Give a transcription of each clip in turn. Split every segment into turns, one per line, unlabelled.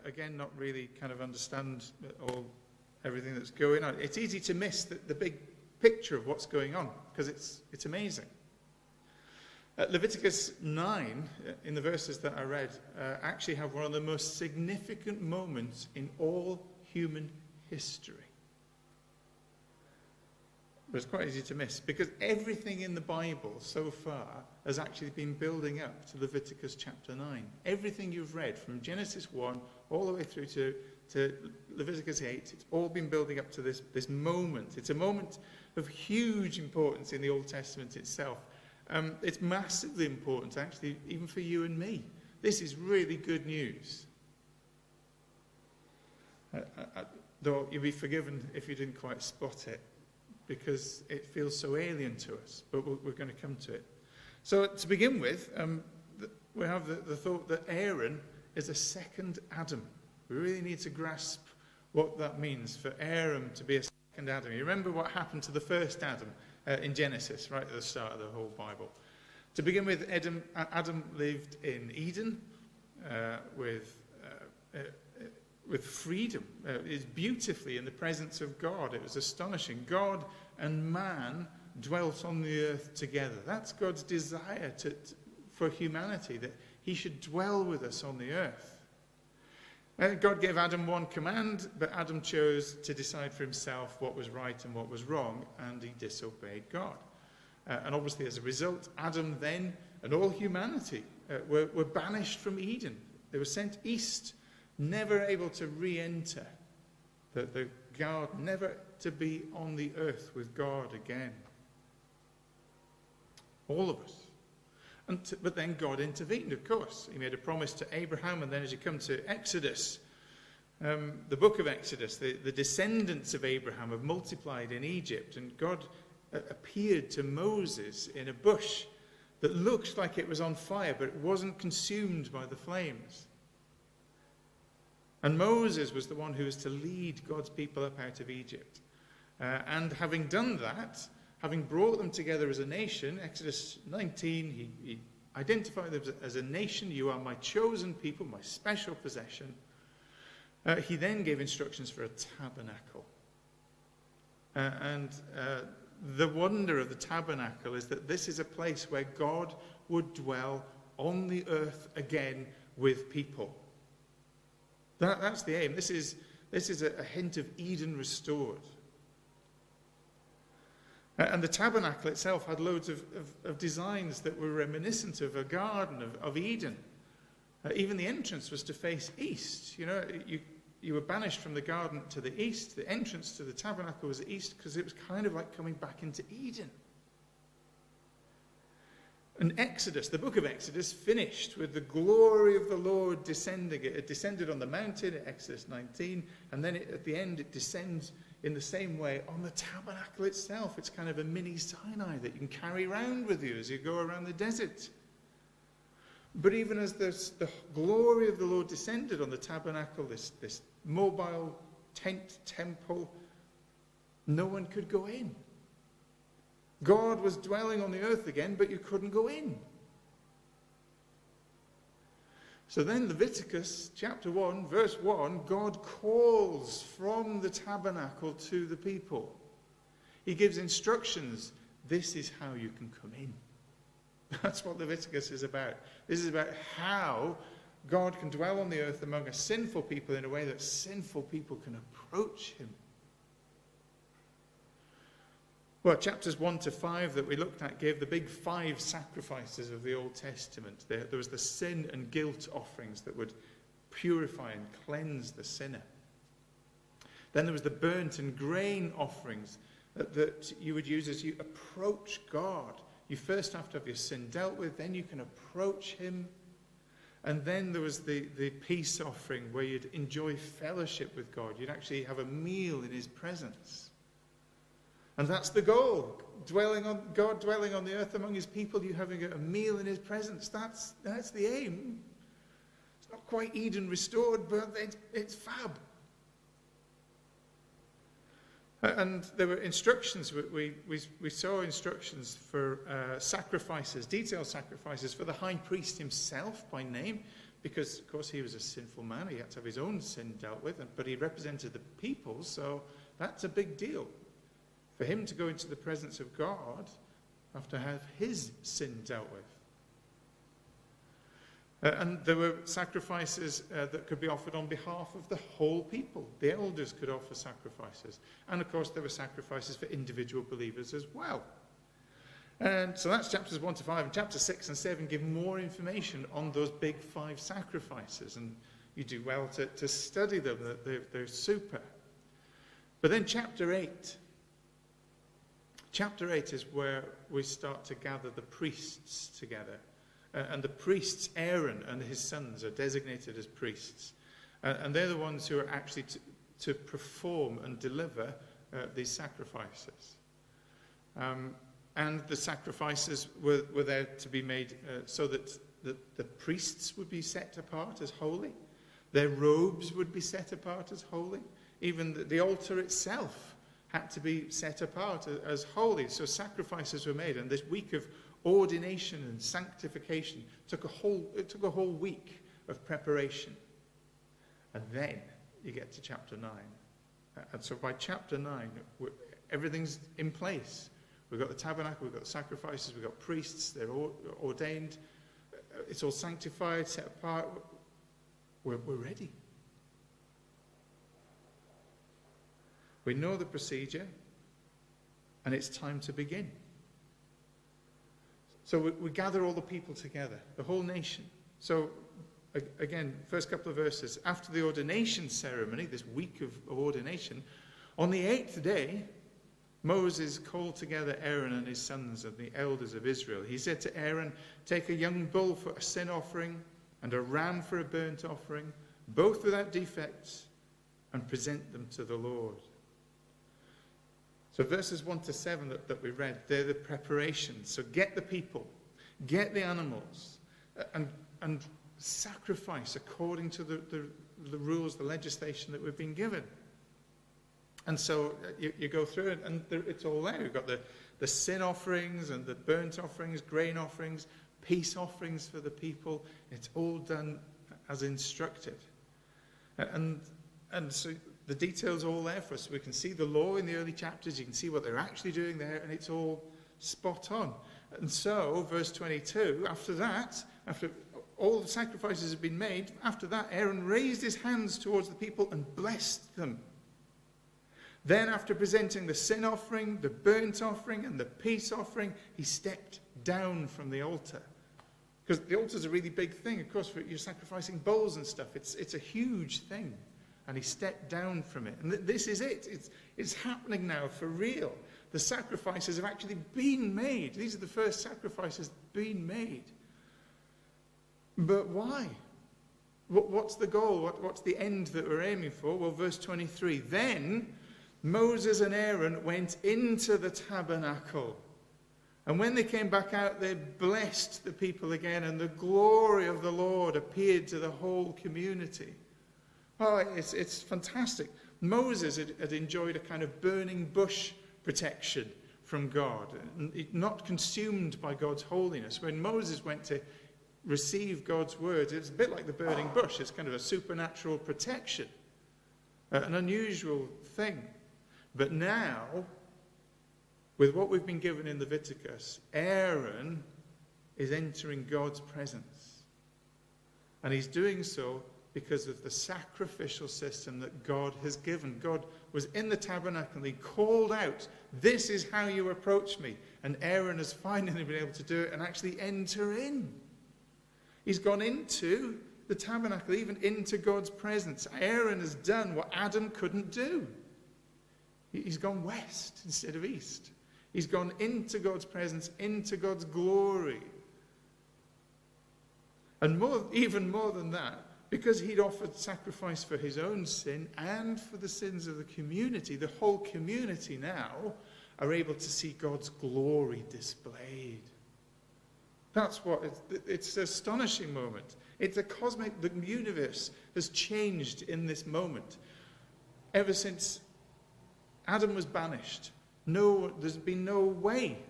again, not really kind of understand everything that's going on. It's easy to miss the big picture of what's going on, because it's amazing. Leviticus 9, in the verses that I read, actually have one of the most significant moments in all human history. But it's quite easy to miss, because everything in the Bible so far has actually been building up to Leviticus chapter 9. Everything you've read from Genesis 1 all the way through to Leviticus 8, it's all been building up to this moment. It's a moment of huge importance in the Old Testament itself. It's massively important, actually, even for you and me. This is really good news. Though you'll be forgiven if you didn't quite spot it, because it feels so alien to us, but we're going to come to it. So to begin with, we have the thought that Aaron is a second Adam. We really need to grasp what that means for Aaron to be a second Adam. You remember what happened to the first Adam in Genesis, right at the start of the whole Bible. To begin with, Adam lived in Eden with freedom. Is beautifully in the presence of God. It was astonishing. God and man dwelt on the earth together. That's God's desire for humanity, that he should dwell with us on the earth. God gave Adam one command, but Adam chose to decide for himself what was right and what was wrong, and he disobeyed God. And obviously, as a result, Adam then and all humanity were banished from Eden. They were sent east, never able to re-enter the garden, never to be on the earth with God again. All of us. But then God intervened, of course. He made a promise to Abraham, and then as you come to Exodus, the book of Exodus, the descendants of Abraham have multiplied in Egypt, and God appeared to Moses in a bush that looked like it was on fire, but it wasn't consumed by the flames. And Moses was the one who was to lead God's people up out of Egypt. And having done that, having brought them together as a nation, Exodus 19, he identified them as a nation. You are my chosen people, my special possession. He then gave instructions for a tabernacle. The wonder of the tabernacle is that this is a place where God would dwell on the earth again with people. That's the aim. This is a hint of Eden restored. And the tabernacle itself had loads of designs that were reminiscent of a garden of Eden. Even the entrance was to face east. You know, you were banished from the garden to the east. The entrance to the tabernacle was east because it was kind of like coming back into Eden. And Exodus, the book of Exodus, finished with the glory of the Lord descending. It descended on the mountain in Exodus 19, and then at the end it descends in the same way on the tabernacle itself. It's kind of a mini Sinai that you can carry around with you as you go around the desert. But even as the glory of the Lord descended on the tabernacle, this mobile tent temple, no one could go in. God was dwelling on the earth again, but you couldn't go in. So then Leviticus chapter 1, verse 1, God calls from the tabernacle to the people. He gives instructions. This is how you can come in. That's what Leviticus is about. This is about how God can dwell on the earth among a sinful people in a way that sinful people can approach him. Well, chapters 1 to 5 that we looked at gave the big 5 sacrifices of the Old Testament. There was the sin and guilt offerings that would purify and cleanse the sinner. Then there was the burnt and grain offerings that you would use as you approach God. You first have to have your sin dealt with, then you can approach him. And then there was the peace offering where you'd enjoy fellowship with God. You'd actually have a meal in his presence. And that's the goal. God dwelling on the earth among his people, you having a meal in his presence. That's the aim. It's not quite Eden restored, but it's fab. And there were instructions. We saw instructions for sacrifices, detailed sacrifices for the high priest himself by name, because, of course, he was a sinful man. He had to have his own sin dealt with, but he represented the people, so that's a big deal. For him to go into the presence of God, have to have his sin dealt with. And there were sacrifices that could be offered on behalf of the whole people. The elders could offer sacrifices. And of course, there were sacrifices for individual believers as well. And so that's chapters 1 to 5. And chapters 6 and 7 give more information on those big 5 sacrifices. And you do well to study them. They're super. But then chapter 8. Chapter 8 is where we start to gather the priests together. And the priests, Aaron and his sons, are designated as priests. And they're the ones who are actually to perform and deliver these sacrifices. And the sacrifices were there to be made so that the priests would be set apart as holy. Their robes would be set apart as holy. Even the altar itself had to be set apart as holy. So sacrifices were made. And this week of ordination and sanctification took a whole week of preparation. And then you get to chapter 9. And so by chapter 9, everything's in place. We've got the tabernacle, we've got the sacrifices, we've got priests, they're all ordained. It's all sanctified, set apart. We're ready. We know the procedure, and it's time to begin. So we gather all the people together, the whole nation. So again, first couple of verses. After the ordination ceremony, this week of ordination, on the 8th day, Moses called together Aaron and his sons and the elders of Israel. He said to Aaron, "Take a young bull for a sin offering and a ram for a burnt offering, both without defects, and present them to the Lord." So verses 1 to 7 that we read, they're the preparations. So get the people, get the animals, and sacrifice according to the rules, the legislation that we've been given. And so you go through it, and it's all there. You've got the sin offerings and the burnt offerings, grain offerings, peace offerings for the people. It's all done as instructed. And so the details are all there for us. We can see the law in the early chapters. You can see what they're actually doing there, and it's all spot on. And so, verse 22, after all the sacrifices have been made, after that, Aaron raised his hands towards the people and blessed them. Then, after presenting the sin offering, the burnt offering, and the peace offering, he stepped down from the altar. Because the altar is a really big thing. Of course, you're sacrificing bulls and stuff. It's a huge thing. And he stepped down from it. And this is it. It's happening now for real. The sacrifices have actually been made. These are the first sacrifices being made. But why? What's the goal? What's the end that we're aiming for? Well, verse 23. Then Moses and Aaron went into the tabernacle. And when they came back out, they blessed the people again. And the glory of the Lord appeared to the whole community. Oh, it's fantastic. Moses had enjoyed a kind of burning bush protection from God, not consumed by God's holiness. When Moses went to receive God's word, it's a bit like the burning bush. It's kind of a supernatural protection, an unusual thing. But now, with what we've been given in Leviticus, Aaron is entering God's presence. And he's doing so because of the sacrificial system that God has given. God was in the tabernacle and he called out, "This is how you approach me." And Aaron has finally been able to do it and actually enter in. He's gone into the tabernacle, even into God's presence. Aaron has done what Adam couldn't do. He's gone west instead of east. He's gone into God's presence, into God's glory. And even more than that, because he'd offered sacrifice for his own sin and for the sins of the community, the whole community now are able to see God's glory displayed. That's what it's an astonishing moment. It's the universe has changed in this moment. Ever since Adam was banished, there's been no way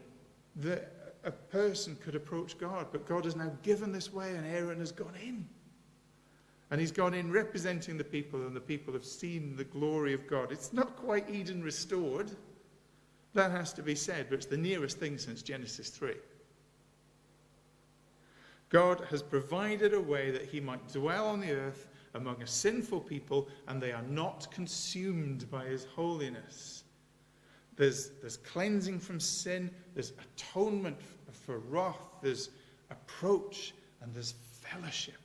that a person could approach God, but God has now given this way and Aaron has gone in. And he's gone in representing the people, and the people have seen the glory of God. It's not quite Eden restored. That has to be said, but it's the nearest thing since Genesis 3. God has provided a way that he might dwell on the earth among a sinful people, and they are not consumed by his holiness. There's cleansing from sin, there's atonement for wrath, there's approach, and there's fellowship.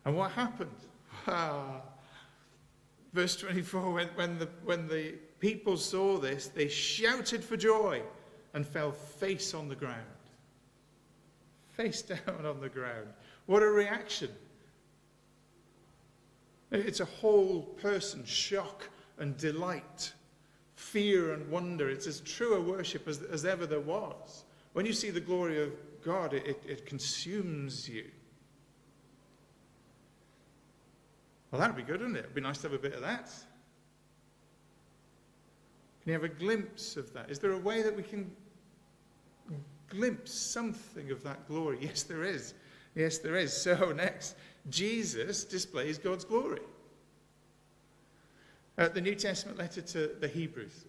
And what happened? Verse 24, when the people saw this, they shouted for joy and fell face on the ground. Face down on the ground. What a reaction. It's a whole person shock and delight, fear and wonder. It's as true a worship as ever there was. When you see the glory of God, it consumes you. Well, that would be good, wouldn't it? It would be nice to have a bit of that. Can you have a glimpse of that? Is there a way that we can glimpse something of that glory? Yes, there is. Yes, there is. So next, Jesus displays God's glory. The New Testament letter to the Hebrews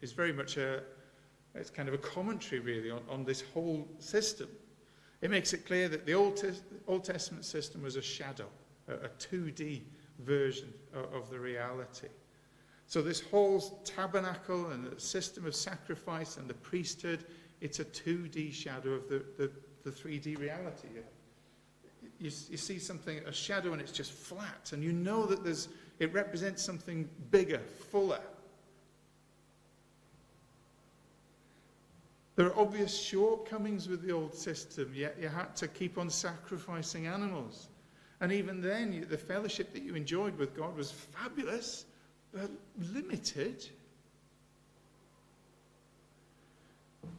is very much it's kind of a commentary really on this whole system. It makes it clear that the Old Testament system was a shadow, a 2D version of the reality. So this whole tabernacle and the system of sacrifice and the priesthood, it's a 2D shadow of the 3D reality. You see something, a shadow, and it's just flat, and you know that it represents something bigger, fuller. There are obvious shortcomings with the old system, yet you had to keep on sacrificing animals. And even then, the fellowship that you enjoyed with God was fabulous, but limited.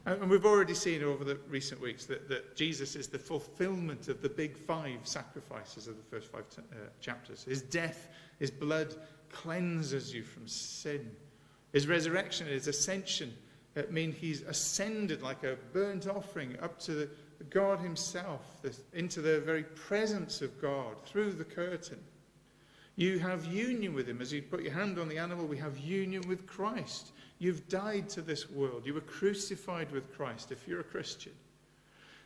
And we've already seen over the recent weeks that Jesus is the fulfillment of the big 5 sacrifices of the first 5 chapters. His death, his blood cleanses you from sin. His resurrection, his ascension, mean he's ascended like a burnt offering up to God himself, into the very presence of God through the curtain. You have union with him. As you put your hand on the animal, we have union with Christ. You've died to this world. You were crucified with Christ if you're a Christian.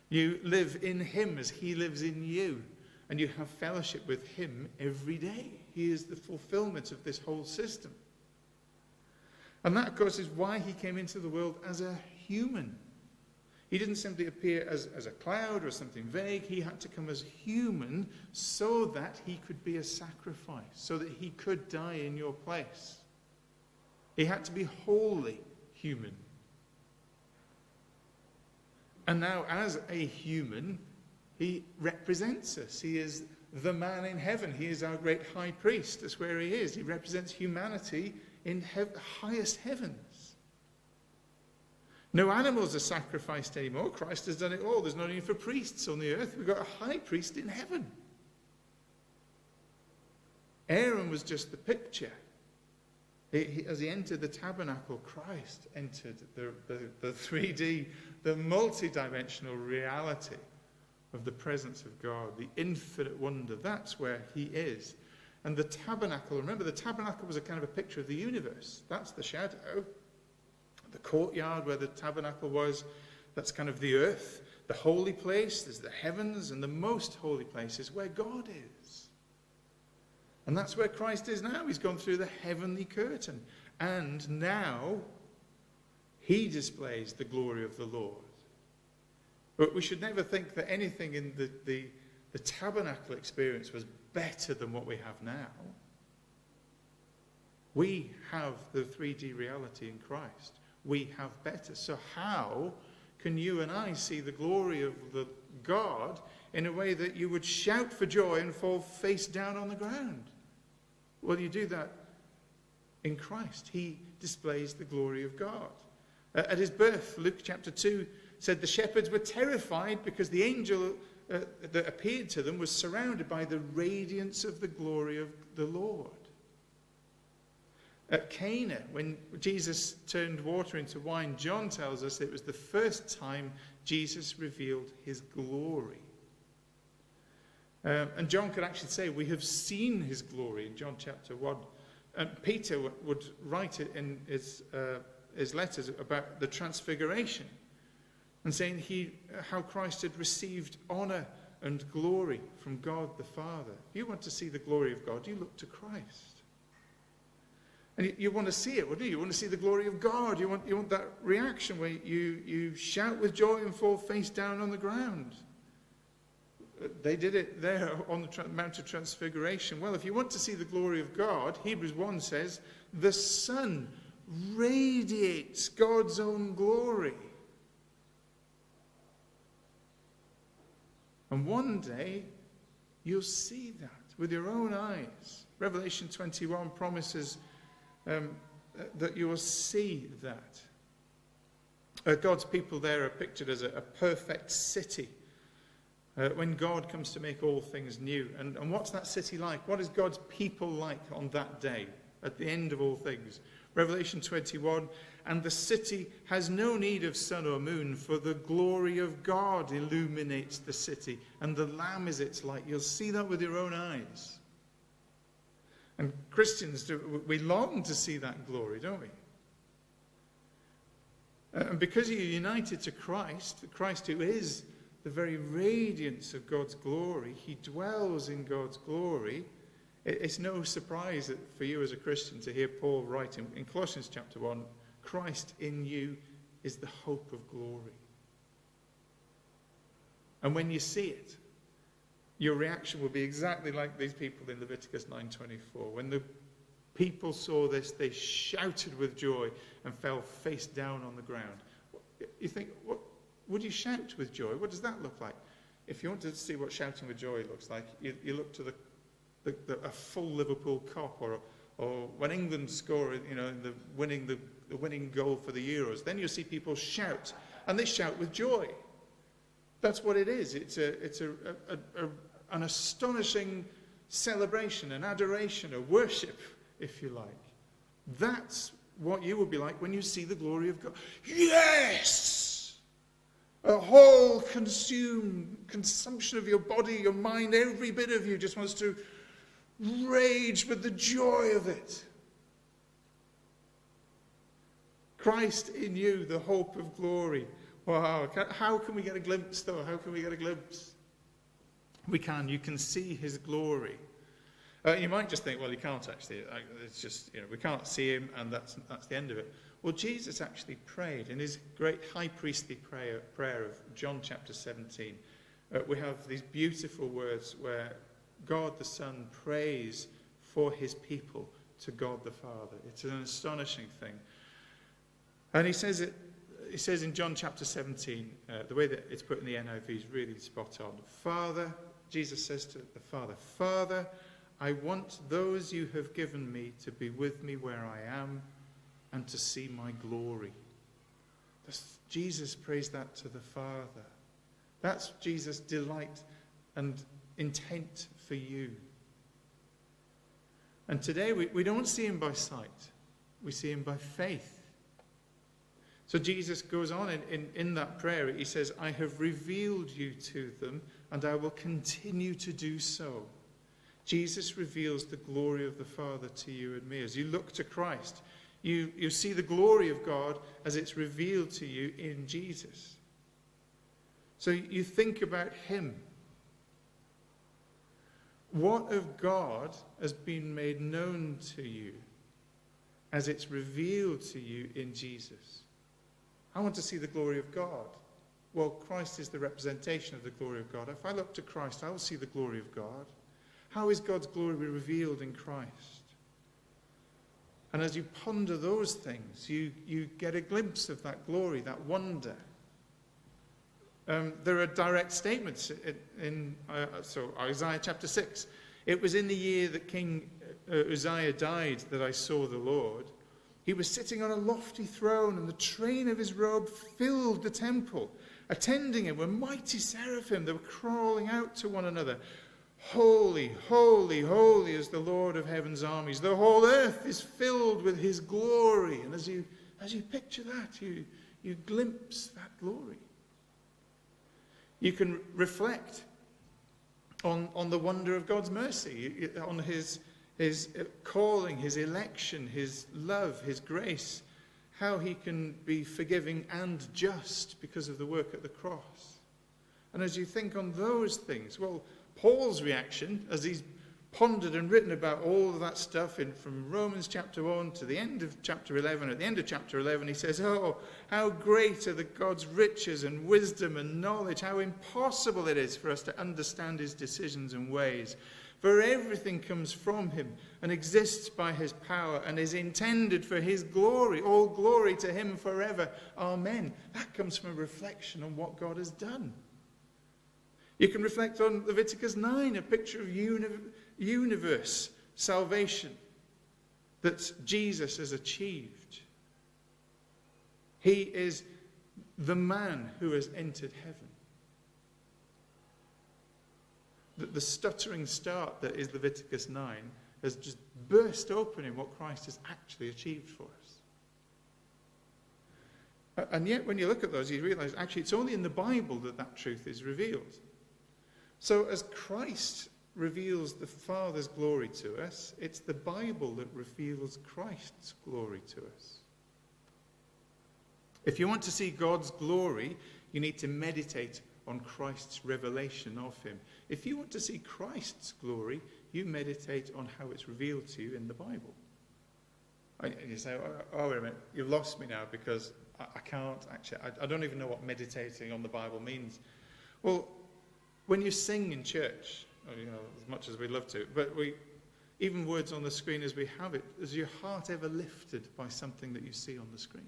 You live in him as he lives in you. And you have fellowship with him every day. He is the fulfillment of this whole system. And that, of course, is why he came into the world as a human. He didn't simply appear as a cloud or something vague. He had to come as human so that he could be a sacrifice, so that he could die in your place. He had to be wholly human. And now, as a human, he represents us. He is the man in heaven. He is our great high priest. That's where he is. He represents humanity in the highest heavens. No animals are sacrificed anymore. Christ has done it all. There's no need for priests on the earth. We've got a high priest in heaven. Aaron was just the picture. As he entered the tabernacle, Christ entered the 3D, the multi-dimensional reality of the presence of God, the infinite wonder. That's where he is. And the tabernacle, remember, the tabernacle was a kind of a picture of the universe. That's the shadow. The courtyard where the tabernacle was, that's kind of the earth. The holy place, there's the heavens, and the most holy place is where God is. And that's where Christ is now. He's gone through the heavenly curtain. And now, he displays the glory of the Lord. But we should never think that anything in the tabernacle experience was better than what we have now. We have the 3D reality in Christ. We have better. So how can you and I see the glory of the God in a way that you would shout for joy and fall face down on the ground? Well, you do that in Christ. He displays the glory of God. At his birth, Luke chapter 2 said the shepherds were terrified because the angel that appeared to them was surrounded by the radiance of the glory of the Lord. At Cana, when Jesus turned water into wine, John tells us it was the first time Jesus revealed his glory. And John could actually say, we have seen his glory in John chapter 1. And Peter would write it in his letters about the transfiguration and saying how Christ had received honor and glory from God the Father. If you want to see the glory of God, you look to Christ. And you want to see it, wouldn't you? You want to see the glory of God. You want that reaction where you shout with joy and fall face down on the ground. They did it there on the Mount of Transfiguration. Well, if you want to see the glory of God, Hebrews 1 says, the Son radiates God's own glory. And one day, you'll see that with your own eyes. Revelation 21 promises that you will see that. God's people there are pictured as a perfect city. When God comes to make all things new. And what's that city like? What is God's people like on that day, at the end of all things? Revelation 21, and the city has no need of sun or moon, for the glory of God illuminates the city, and the Lamb is its light. You'll see that with your own eyes. And Christians, we long to see that glory, don't we? And because you're united to Christ, Christ who is the very radiance of God's glory, he dwells in God's glory. It's no surprise that for you as a Christian to hear Paul writing in Colossians chapter 1, Christ in you is the hope of glory. And when you see it, your reaction will be exactly like these people in Leviticus 9:24. When the people saw this, they shouted with joy and fell face down on the ground. You think, what? Would you shout with joy? What does that look like? If you want to see what shouting with joy looks like, you look to a full Liverpool Cup, or when England score, the winning goal for the Euros. Then you'll see people shout, and they shout with joy. That's what it is. It's an astonishing celebration, an adoration, a worship, if you like. That's what you will be like when you see the glory of God. Yes! A whole consumption of your body, your mind, every bit of you just wants to rage with the joy of it. Christ in you, the hope of glory. Wow. How can we get a glimpse, though? How can we get a glimpse? We can. You can see his glory. You might just think, well, you can't actually. It's just, we can't see him, and that's the end of it. Well, Jesus actually prayed in his great high priestly prayer of John chapter 17. We have these beautiful words where God the Son prays for his people to God the Father. It's an astonishing thing. And he says in John chapter 17, the way that it's put in the NIV is really spot on. Father, Jesus says to the Father, Father, I want those you have given me to be with me where I am, and to see my glory. Jesus prays that to the Father. That's Jesus' delight and intent for you. And today we don't see him by sight. We see him by faith. So Jesus goes on in that prayer. He says, I have revealed you to them, and I will continue to do so. Jesus reveals the glory of the Father to you and me. As you look to Christ, you see the glory of God as it's revealed to you in Jesus. So you think about him. What of God has been made known to you as it's revealed to you in Jesus? I want to see the glory of God. Well, Christ is the representation of the glory of God. If I look to Christ, I will see the glory of God. How is God's glory revealed in Christ? And as you ponder those things, you get a glimpse of that glory, that wonder. There are direct statements in Isaiah chapter 6. It was in the year that King Uzziah died that I saw the Lord. He was sitting on a lofty throne, and the train of his robe filled the temple. Attending him were mighty seraphim. They were crawling out to one another. Holy, holy, holy is the Lord of heaven's armies. The whole earth is filled with his glory. And as you picture that, you glimpse that glory. You can reflect on the wonder of God's mercy, on his calling, his election, his love, his grace, how he can be forgiving and just because of the work at the cross. And as you think on those things, well, Paul's reaction, as he's pondered and written about all of that stuff from Romans chapter 1 to the end of chapter 11, at the end of chapter 11, he says, oh, how great are the God's riches and wisdom and knowledge, how impossible it is for us to understand his decisions and ways. For everything comes from him and exists by his power and is intended for his glory. All glory to him forever. Amen. That comes from a reflection on what God has done. You can reflect on Leviticus 9, a picture of universe salvation that Jesus has achieved. He is the man who has entered heaven. The stuttering start that is Leviticus 9 has just burst open in what Christ has actually achieved for us. And yet when you look at those, you realize actually it's only in the Bible that truth is revealed. So as Christ reveals the Father's glory to us, it's the Bible that reveals Christ's glory to us. If you want to see God's glory, you need to meditate on Christ's revelation of him. If you want to see Christ's glory, you meditate on how it's revealed to you in the Bible. And you say, oh, wait a minute, you've lost me now because I can't actually, I don't even know what meditating on the Bible means. Well, when you sing in church, as much as we'd love to, but even words on the screen as we have it, is your heart ever lifted by something that you see on the screen?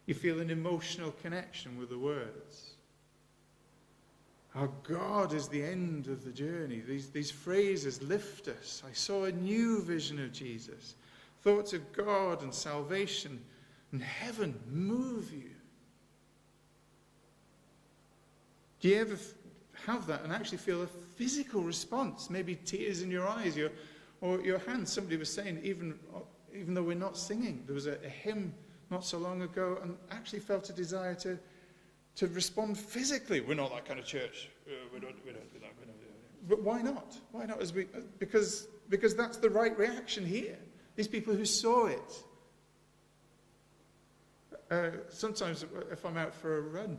You feel an emotional connection with the words. Our God is the end of the journey. These phrases lift us. I saw a new vision of Jesus. Thoughts of God and salvation and heaven move you. Do you ever have that and actually feel a physical response? Maybe tears in your eyes or your hands. Somebody was saying, even though we're not singing, there was a hymn not so long ago and actually felt a desire to respond physically. We're not that kind of church. We don't do that. But why not? Why not? Because that's the right reaction here. These people who saw it. Sometimes if I'm out for a run,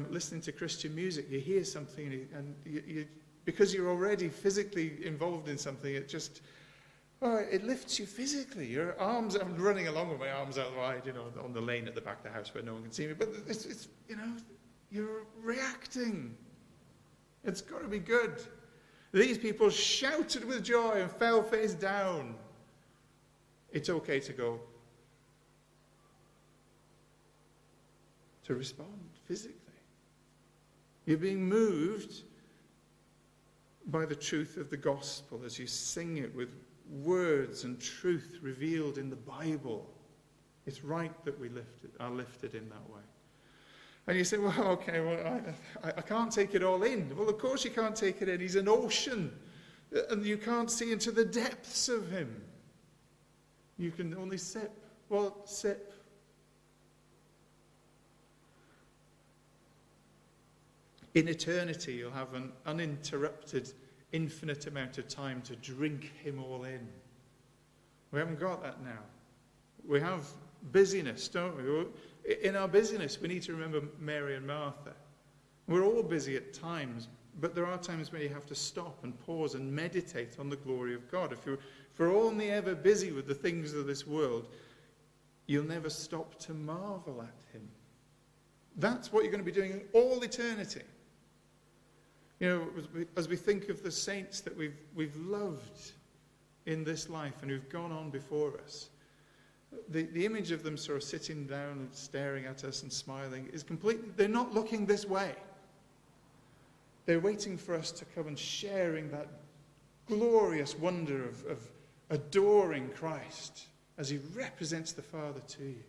listening to Christian music, you hear something and you because you're already physically involved in something, it lifts you physically. Your arms, I'm running along with my arms out wide, on the lane at the back of the house where no one can see me. But it's you're reacting. It's got to be good. These people shouted with joy and fell face down. It's okay to go, to respond physically. You're being moved by the truth of the gospel as you sing it with words and truth revealed in the Bible. It's right that we are lifted in that way. And you say, well, okay, I can't take it all in. Well, of course you can't take it in. He's an ocean, and you can't see into the depths of him. You can only sip. Well, sip. In eternity, you'll have an uninterrupted, infinite amount of time to drink him all in. We haven't got that now. We have busyness, don't we? In our busyness, we need to remember Mary and Martha. We're all busy at times, but there are times when you have to stop and pause and meditate on the glory of God. If you're only ever busy with the things of this world, you'll never stop to marvel at him. That's what you're going to be doing in all eternity. As we think of the saints that we've loved in this life and who've gone on before us, the image of them sort of sitting down and staring at us and smiling is completely, they're not looking this way. They're waiting for us to come and sharing that glorious wonder of adoring Christ as he represents the Father to you.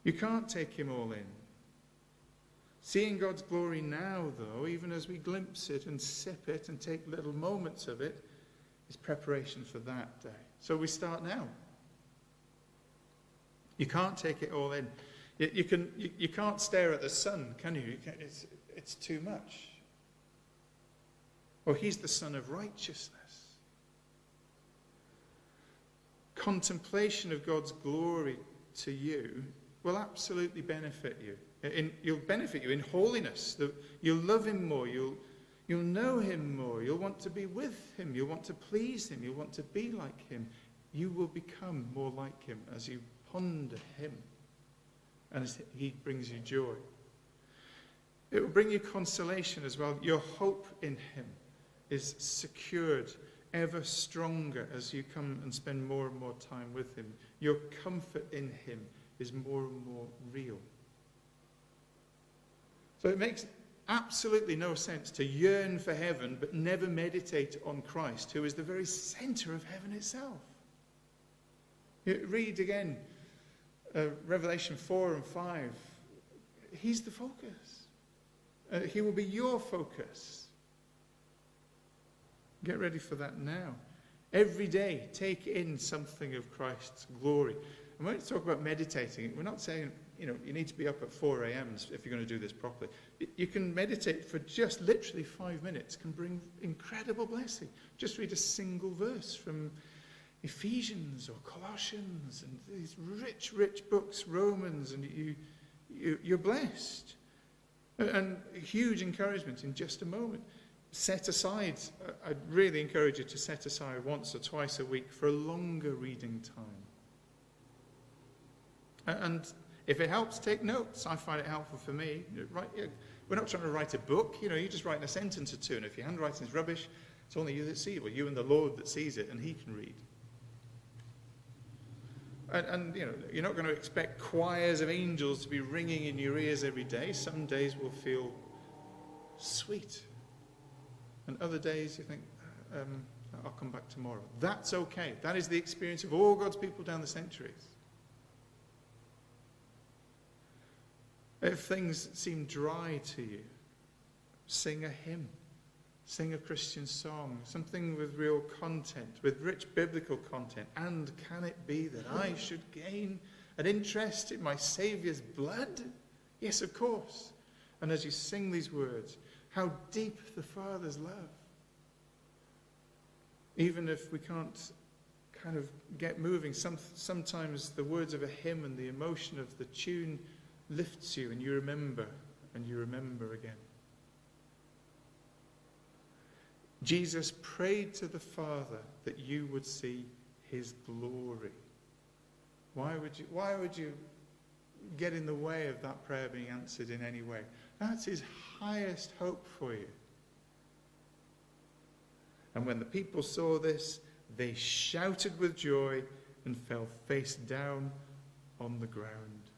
You can't take him all in. Seeing God's glory now, though, even as we glimpse it and sip it and take little moments of it, is preparation for that day. So we start now. You can't take it all in. You can't stare at the sun, can you? it's too much. Or he's the Son of righteousness. Contemplation of God's glory to you will absolutely benefit you. You'll benefit you in holiness. You'll love him more. You'll know him more. You'll want to be with him. You'll want to please him. You'll want to be like him. You will become more like him as you ponder him and as he brings you joy. It will bring you consolation as well. Your hope in him is secured ever stronger as you come and spend more and more time with him. Your comfort in him is more and more real. So it makes absolutely no sense to yearn for heaven but never meditate on Christ, who is the very center of heaven itself. Read again Revelation 4 and 5. He's the focus. He will be your focus. Get ready for that now. Every day, take in something of Christ's glory. And when we talk about meditating, we're not saying, you need to be up at 4 a.m. if you're going to do this properly. You can meditate for just literally 5 minutes, can bring incredible blessing. Just read a single verse from Ephesians or Colossians and these rich, rich books, Romans, and you're blessed. And huge encouragement in just a moment. Set aside, I'd really encourage you to set aside once or twice a week for a longer reading time. And if it helps, take notes. I find it helpful for me. We're not trying to write a book. You're just writing a sentence or two. And if your handwriting is rubbish, it's only you that see it. Well, you and the Lord that sees it, and he can read. And you're not going to expect choirs of angels to be ringing in your ears every day. Some days will feel sweet. And other days you think, I'll come back tomorrow. That's okay. That is the experience of all God's people down the centuries. If things seem dry to you, sing a hymn. Sing a Christian song. Something with real content, with rich biblical content. And can it be that I should gain an interest in my Saviour's blood? Yes, of course. And as you sing these words, how deep the Father's love. Even if we can't kind of get moving, sometimes the words of a hymn and the emotion of the tune lifts you and you remember again. Jesus prayed to the Father that you would see his glory. Why would you get in the way of that prayer being answered in any way? That's his highest hope for you. And when the people saw this, they shouted with joy and fell face down on the ground.